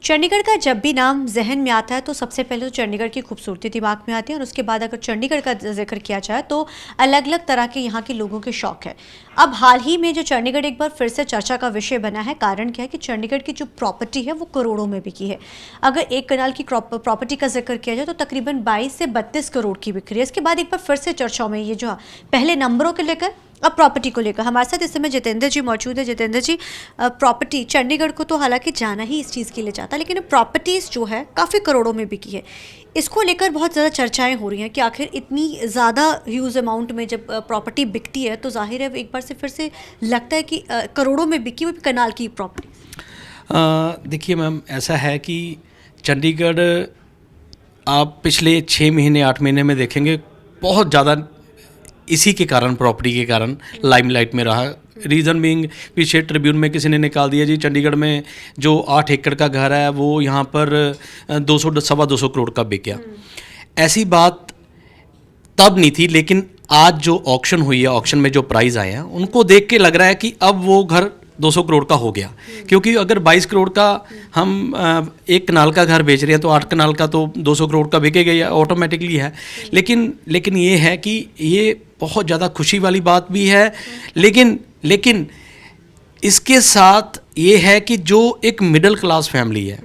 चंडीगढ़ का जब भी नाम जहन में आता है तो सबसे पहले तो चंडीगढ़ की खूबसूरती दिमाग में आती है और उसके बाद अगर चंडीगढ़ का जिक्र किया जाए तो अलग अलग तरह के यहाँ के लोगों के शौक है। अब हाल ही में जो चंडीगढ़ एक बार फिर से चर्चा का विषय बना है, कारण क्या है कि चंडीगढ़ की जो प्रॉपर्टी है वो करोड़ों में बिकी है। अगर एक कनाल की प्रॉपर्टी का जिक्र किया जाए तो तकरीबन 22 से 32 करोड़ की बिक रही है। इसके बाद एक बार फिर से चर्चाओं में ये जो पहले नंबरों को लेकर अब प्रॉपर्टी को लेकर हमारे साथ इस समय जितेंद्र जी मौजूद है। जितेंद्र जी, प्रॉपर्टी चंडीगढ़ को तो हालांकि जाना ही इस चीज़ के लिए जाता, लेकिन प्रॉपर्टीज़ जो है काफ़ी करोड़ों में बिकी है। इसको लेकर बहुत ज़्यादा चर्चाएं हो रही हैं कि आखिर इतनी ज़्यादा ह्यूज अमाउंट में जब प्रॉपर्टी बिकती है तो जाहिर है एक बार से फिर से लगता है कि करोड़ों में बिकी हुई कनाल की प्रॉपर्टी। देखिए मैम, ऐसा है कि चंडीगढ़ आप पिछले 6 महीने 8 महीने में देखेंगे बहुत ज़्यादा इसी के कारण, प्रॉपर्टी के कारण लाइमलाइट में रहा। रीज़न बीइंग, पीछे ट्रिब्यून में किसी ने निकाल दिया जी चंडीगढ़ में जो 8 एकड़ का घर है वो यहाँ पर 200-225 करोड़ का बिक गया। ऐसी बात तब नहीं थी, लेकिन आज जो ऑक्शन हुई है, ऑक्शन में जो प्राइस आए हैं उनको देख के लग रहा है कि अब वो घर 200 करोड़ का हो गया। क्योंकि अगर 22 करोड़ का हम एक कनाल का घर बेच रहे हैं तो 8 कनाल का तो 200 करोड़ का बिकेगा, या ऑटोमेटिकली है। लेकिन ये है कि ये बहुत ज़्यादा खुशी वाली बात भी है, लेकिन इसके साथ ये है कि जो एक मिडिल क्लास फैमिली है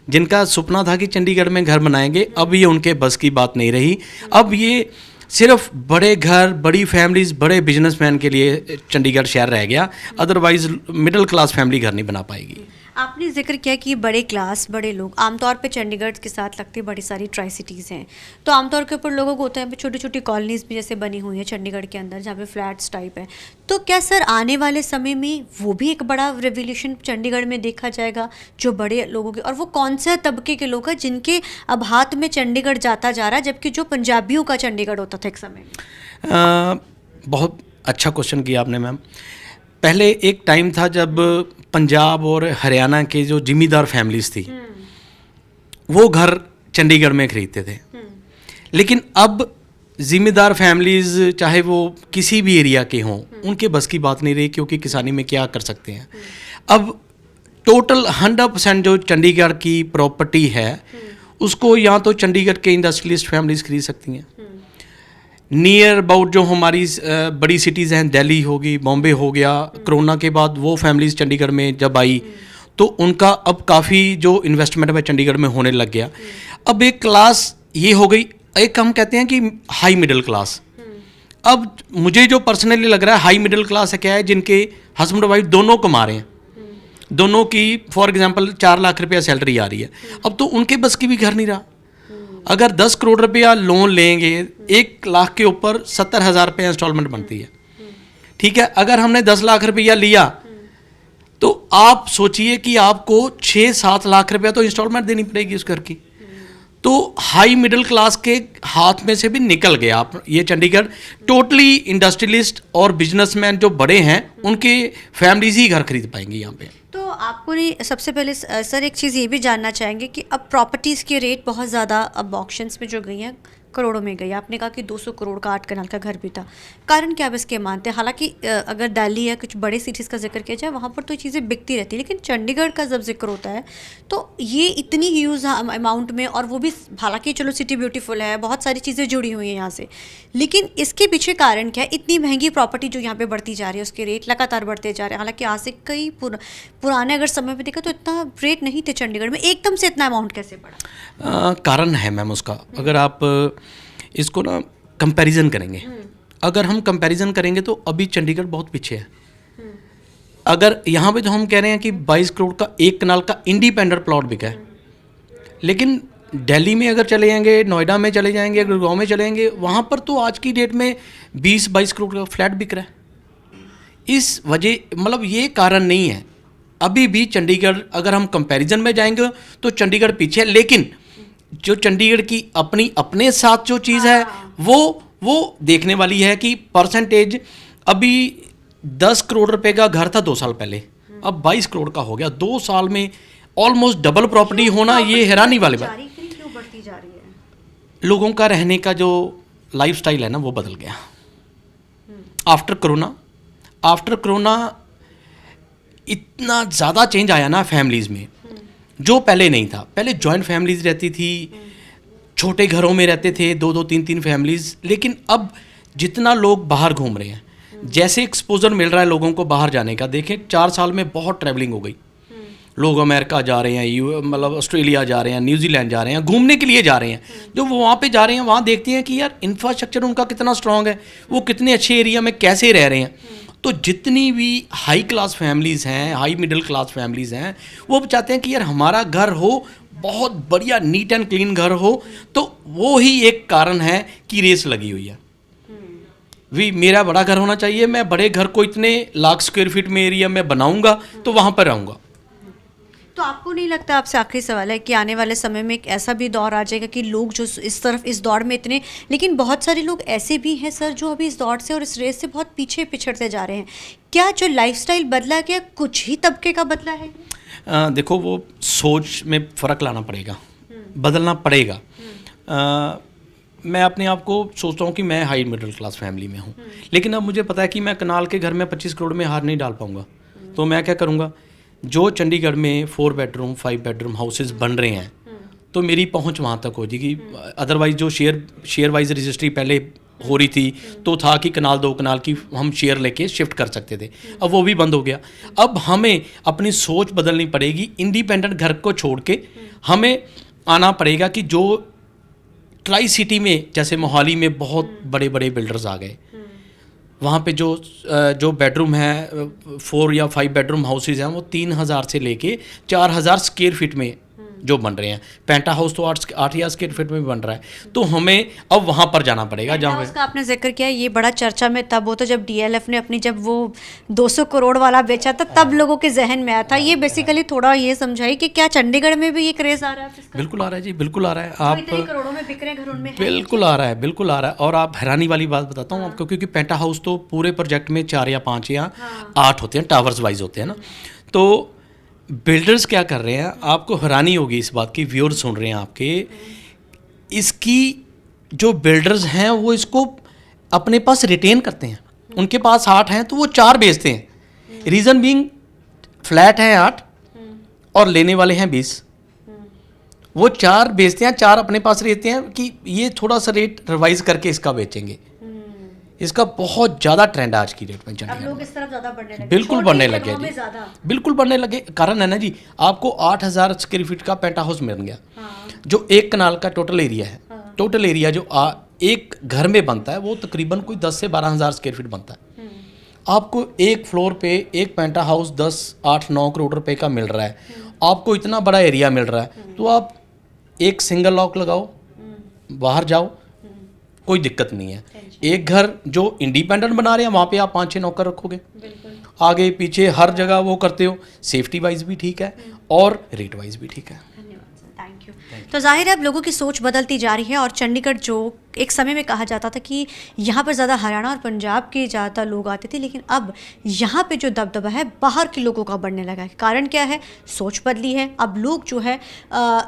जिनका सपना था कि चंडीगढ़ में घर बनाएंगे, अब ये उनके बस की बात नहीं रही। अब ये सिर्फ बड़े घर, बड़ी फैमिलीज, बड़े बिजनेसमैन के लिए चंडीगढ़ शहर रह गया, अदरवाइज मिडिल क्लास फैमिली घर नहीं बना पाएगी। आपने जिक्र किया कि बड़े क्लास, बड़े लोग आमतौर पे चंडीगढ़ के साथ लगती बड़ी सारी ट्राई सिटीज़ हैं, तो आमतौर के ऊपर लोगों को होता है छोटी छोटी कॉलोनीज भी जैसे बनी हुई है चंडीगढ़ के अंदर जहाँ पे फ्लैट्स टाइप है। तो क्या सर आने वाले समय में वो भी एक बड़ा रेवोल्यूशन चंडीगढ़ में देखा जाएगा, जो बड़े लोगों के, और वो कौन से तबके के लोग हैं जिनके अब हाथ में चंडीगढ़ जाता जा रहा है, जबकि जो पंजाबियों का चंडीगढ़ होता था एक समय में? बहुत अच्छा क्वेश्चन किया आपने मैम। पहले एक टाइम था जब पंजाब और हरियाणा के जो जिम्मेदार फैमिलीज थी वो घर चंडीगढ़ में खरीदते थे, लेकिन अब जिम्मेदार फैमिलीज चाहे वो किसी भी एरिया के हों उनके बस की बात नहीं रही, क्योंकि किसानी में क्या कर सकते हैं। अब टोटल 100% जो चंडीगढ़ की प्रॉपर्टी है उसको या तो चंडीगढ़ के इंडस्ट्रियलिस्ट फैमिलीज खरीद सकती हैं, नियर अबाउट जो हमारी बड़ी सिटीज़ हैं, दिल्ली होगी, बॉम्बे हो गया, कोरोना के बाद वो फैमिलीज़ चंडीगढ़ में जब आई तो उनका अब काफ़ी जो इन्वेस्टमेंट है चंडीगढ़ में होने लग गया। अब एक क्लास ये हो गई, एक हम कहते हैं कि हाई मिडिल क्लास। अब मुझे जो पर्सनली लग रहा है हाई मिडिल क्लास है क्या है, जिनके हस्बैंड वाइफ दोनों कमा रहे हैं, दोनों की फॉर एग्जांपल 4 लाख रुपया सैलरी आ रही है, अब तो उनके बस की भी घर नहीं रहा। अगर 10 करोड़ रुपया लोन लेंगे, 1 लाख के ऊपर 70,000 रुपये इंस्टॉलमेंट बनती है, ठीक है। अगर हमने 10 लाख रुपया लिया तो आप सोचिए कि आपको 6-7 लाख रुपया तो इंस्टॉलमेंट देनी पड़ेगी उस घर की। तो हाई मिडिल क्लास के हाथ में से भी निकल गया आप ये चंडीगढ़। टोटली इंडस्ट्रियलिस्ट और बिजनेसमैन जो बड़े हैं उनके फैमिलीज ही घर खरीद पाएंगी यहाँ पे। तो आपको नहीं, सबसे पहले सर एक चीज़ ये भी जानना चाहेंगे कि अब प्रॉपर्टीज़ के रेट बहुत ज़्यादा अब ऑक्शंस में जो गई हैं करोड़ों में गई। आपने कहा कि 200 करोड़ का 8 कनाल का घर भी था, कारण क्या आप इसके मानते हैं? हालांकि अगर दिल्ली या कुछ बड़े सिटीज़ का जिक्र किया जाए वहाँ पर तो ये चीज़ें बिकती रहती है, लेकिन चंडीगढ़ का जब जिक्र होता है तो ये इतनी ह्यूज अमाउंट में, और वो भी हालांकि चलो सिटी ब्यूटीफुल है, बहुत सारी चीज़ें जुड़ी हुई हैं यहाँ से, लेकिन इसके पीछे कारण क्या है? इतनी महंगी प्रॉपर्टी जो यहाँ पर बढ़ती जा रही है, उसके रेट लगातार बढ़ते जा रहे हैं। हालांकि आज से कई पुराने अगर समय पर देखा तो इतना रेट नहीं थे चंडीगढ़ में, एकदम से इतना अमाउंट कैसे बढ़ा? कारण है मैम उसका। अगर आप इसको ना कंपैरिजन करेंगे, अगर हम कंपैरिजन करेंगे तो अभी चंडीगढ़ बहुत पीछे है। अगर यहाँ पे तो हम कह रहे हैं कि 22 करोड़ का 1 कनाल का इंडिपेंडेंट प्लॉट बिका है, लेकिन दिल्ली में अगर चले जाएंगे, नोएडा में चले जाएंगे, गुड़गांव में चले जाएंगे, वहाँ पर तो आज की डेट में 20-22 करोड़ का फ्लैट बिक रहा है। इस वजह मतलब ये कारण नहीं है, अभी भी चंडीगढ़ अगर हम कंपैरिजन में जाएंगे तो चंडीगढ़ पीछे है। लेकिन जो चंडीगढ़ की अपने साथ जो चीज़ है वो देखने वाली है कि परसेंटेज अभी 10 करोड़ रुपए का घर था 2 साल पहले, अब 22 करोड़ का हो गया। 2 साल में ऑलमोस्ट डबल प्रॉपर्टी होना ये हैरानी वाली बात। क्यों बढ़ती जा रही है? लोगों का रहने का जो लाइफस्टाइल है ना वो बदल गया आफ्टर कोरोना। इतना ज़्यादा चेंज आया ना फैमिलीज़ में, जो पहले नहीं था। पहले जॉइंट फैमिलीज रहती थी, छोटे घरों में रहते थे, दो दो तीन तीन फैमिलीज। लेकिन अब जितना लोग बाहर घूम रहे हैं, जैसे एक्सपोजर मिल रहा है लोगों को बाहर जाने का, देखें 4 साल में बहुत ट्रैवलिंग हो गई। लोग अमेरिका जा रहे हैं, मतलब ऑस्ट्रेलिया जा रहे हैं, न्यूजीलैंड जा रहे हैं, घूमने के लिए जा रहे हैं। जो वो वहाँ पे जा रहे हैं, वहाँ देखते हैं कि यार इंफ्रास्ट्रक्चर उनका कितना स्ट्रांग है, वो कितने अच्छे एरिया में कैसे रह रहे हैं। तो जितनी भी हाई क्लास फैमिलीज़ हैं, हाई मिडिल क्लास फैमिलीज़ हैं, वो चाहते हैं कि यार हमारा घर हो, बहुत बढ़िया नीट एंड क्लीन घर हो। तो वो ही एक कारण है कि रेस लगी हुई है। भी मेरा बड़ा घर होना चाहिए, मैं बड़े घर को इतने लाख स्क्वायर फीट में एरिया में बनाऊंगा तो वहाँ पर रहूँगा। तो आपको नहीं लगता, आपसे आखिरी सवाल है, कि आने वाले समय में एक ऐसा भी दौर आ जाएगा कि लोग जो इस तरफ इस दौड़ में इतने, लेकिन बहुत सारे लोग ऐसे भी हैं सर जो अभी इस दौड़ से और इस रेस से बहुत पीछे पिछड़ते जा रहे हैं। क्या जो लाइफस्टाइल बदला है, क्या कुछ ही तबके का बदला है? देखो, वो सोच में फ़र्क लाना पड़ेगा, बदलना पड़ेगा। मैं अपने आप को सोचता हूँ कि मैं हाई मिडिल क्लास फैमिली में हूँ, लेकिन अब मुझे पता है कि मैं कनाल के घर में 25 करोड़ में हार नहीं डाल पाऊँगा। तो मैं क्या करूँगा, जो चंडीगढ़ में 4 बेडरूम 5 बेडरूम हाउसेस बन रहे हैं, तो मेरी पहुंच वहाँ तक हो जाएगी। अदरवाइज जो शेयर वाइज रजिस्ट्री पहले हो रही थी, तो था कि कनाल 2 कनाल की हम शेयर लेके शिफ्ट कर सकते थे, अब वो भी बंद हो गया। अब हमें अपनी सोच बदलनी पड़ेगी। इंडिपेंडेंट घर को छोड़ के हमें आना पड़ेगा कि जो ट्राई सिटी में, जैसे मोहाली में बहुत बड़े बड़े बिल्डर्स आ गए, वहाँ पे जो बेडरूम है 4 या 5 बेडरूम हाउसेज हैं, वो 3000 से लेके 4000 स्क्वायर फीट में जो बन रहे हैं। पेंटा हाउस तो 8,000 स्क्वायर फीट में बन रहा है। तो हमें अब वहाँ पर जाना पड़ेगा जहाँ उसका आपने जिक्र किया, ये बड़ा चर्चा में तब होता जब डीएलएफ ने अपनी जब वो 200 करोड़ वाला बेचा था, तब लोगों के जहन में आया था। ये बेसिकली थोड़ा ये समझाइए कि क्या चंडीगढ़ में भी ये क्रेज आ रहा है इसका? बिल्कुल आ रहा है जी, बिल्कुल आ रहा है। आप इतने करोड़ों में बिक रहे हैं घर उनमें, बिल्कुल आ रहा है, बिल्कुल आ रहा है। और आप हैरानी वाली बात बताता हूँ आपको, क्योंकि पेंटा हाउस तो पूरे प्रोजेक्ट में 4 या 5 या 8 होते हैं, टावर्स वाइज होते हैं ना। तो बिल्डर्स क्या कर रहे हैं, आपको हैरानी होगी इस बात की, व्यूअर्स सुन रहे हैं आपके, इसकी जो बिल्डर्स हैं वो इसको अपने पास रिटेन करते हैं। उनके पास 8 हैं तो वो 4 बेचते हैं। रीज़न बीइंग फ्लैट हैं 8 और लेने वाले हैं 20। वो 4 बेचते हैं, 4 अपने पास रहते हैं कि ये थोड़ा सा रेट रिवाइज करके इसका बेचेंगे। इसका बहुत ज़्यादा ट्रेंड आज की डेट में चंडीगढ़ में। लोग इस तरफ ज़्यादा बढ़ने लगे, बिल्कुल बढ़ने लगे जी, बिल्कुल बढ़ने लगे। कारण है ना जी, आपको 8000 स्क्वायर फीट का पेंटा हाउस मिल गया, जो 1 कनाल का टोटल एरिया है। टोटल एरिया जो एक घर में बनता है वो तकरीबन कोई 10 से 12,000 स्क्वायर फीट बनता है। आपको एक फ्लोर पे एक पेंटा हाउस 10, 8, 9 करोड़ रुपए का मिल रहा है। आपको इतना बड़ा एरिया मिल रहा है, तो आप एक सिंगल लॉक लगाओ, बाहर जाओ, कोई दिक्कत नहीं है। एक घर जो इंडिपेंडेंट बना रहे हैं, वहाँ पे आप 5-6 नौकर रखोगे, आगे पीछे हर जगह वो करते हो, सेफ्टी वाइज भी ठीक है और रेट वाइज भी ठीक है। Thank you. तो जाहिर है अब लोगों की सोच बदलती जा रही है, और चंडीगढ़ जो एक समय में कहा जाता था कि यहाँ पर ज़्यादा हरियाणा और पंजाब के ज़्यादा लोग आते थे, लेकिन अब यहाँ पे जो दबदबा है बाहर के लोगों का बढ़ने लगा है। कारण क्या है? सोच बदली है। अब लोग जो है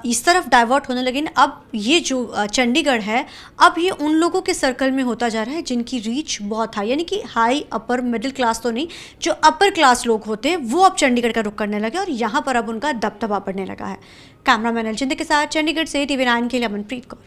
इस तरफ डाइवर्ट होने लगे। अब ये जो चंडीगढ़ है, अब ये उन लोगों के सर्कल में होता जा रहा है जिनकी रीच बहुत हाई, यानी कि हाई अपर मिडिल क्लास तो नहीं, जो अपर क्लास लोग होते हैं वो अब चंडीगढ़ का रुख करने लगे, और यहाँ पर अब उनका दबदबा बढ़ने लगा है। कैमरामैन अलजिंदर के साथ चंडीगढ़ से TV9 के लिए अमनप्रीत कौर।